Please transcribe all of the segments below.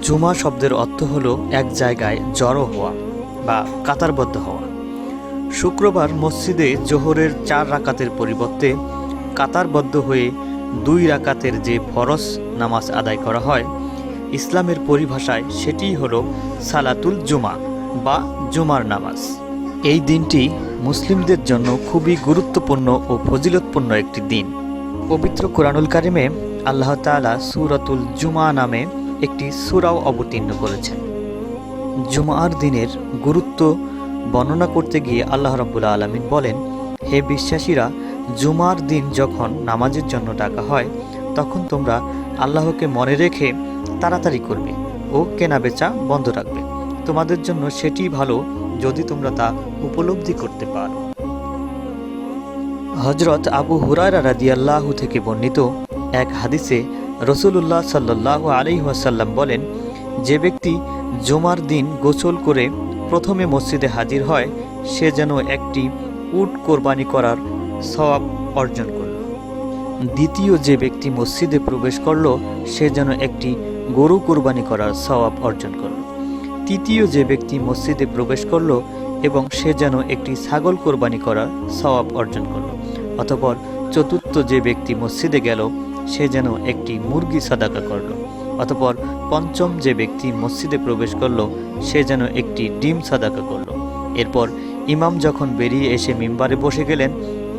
জুমা শব্দের অর্থ হলো এক জায়গায় জড়ো হওয়া বা কাতারবদ্ধ হওয়া। শুক্রবার মসজিদে জোহরের 4 রাকাতের পরিবর্তে কাতারবদ্ধ হয়ে 2 রাকাতের যে ফরজ নামাজ আদায় করা হয়, ইসলামের পরিভাষায় সেটিই হলো সালাতুল জুমা বা জুমার নামাজ। এই দিনটি মুসলিমদের জন্য খুবই গুরুত্বপূর্ণ ও ফজিলতপূর্ণ একটি দিন। পবিত্র কোরআনুল কারিমে আল্লাহ তাআলা সূরাতুল জুমা নামে একটি সূরাও অবতীর্ণ করেছেন। জুমার দিনের গুরুত্ব বর্ণনা করতে গিয়ে আল্লাহ রাব্বুল আলামিন বলেন, হে বিশ্বাসীরা, জুমার দিন যখন নামাজের জন্য ডাকা হয় তখন তোমরা আল্লাহকে মনে রেখে তাড়াতাড়ি করবে ও কেনাবেচা বন্ধ রাখবে। তোমাদের জন্য সেটি ভালো যদি তোমরা তা উপলব্ধি করতে পারো। হযরত আবু হুরায়রা রাদিয়াল্লাহু থেকে বর্ণিত এক হাদিসে রাসূলুল্লাহ সাল্লাল্লাহু আলাইহি ওয়াসাল্লাম বলেন, যে ব্যক্তি জুমার দিন গোসল করে প্রথমে মসজিদে হাজির হয় সে যেন একটি উট কোরবানি করার সওয়াব অর্জন করল। দ্বিতীয় যে ব্যক্তি মসজিদে প্রবেশ করল সে যেন একটি গরু কোরবানি করার সওয়াব অর্জন করল। তৃতীয় যে ব্যক্তি মসজিদে প্রবেশ করল এবং সে যেন একটি ছাগল কোরবানি করার সওয়াব অর্জন করল। অতঃপর চতুর্থ যে ব্যক্তি মসজিদে গেল সে যেন একটি মুরগি সাদাকা করল। অতঃপর পঞ্চম যে ব্যক্তি মসজিদে প্রবেশ করল সে যেন একটি ডিম সাদাকা করল। এরপর ইমাম যখন বেরিয়ে এসে মিম্বারে বসে গেলেন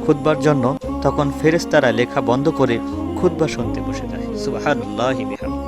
খুতবার জন্য, তখন ফেরেশতারা লেখা বন্ধ করে খুতবা শুনতে বসে যায়। সুবহানাল্লাহি বিহামদিহি।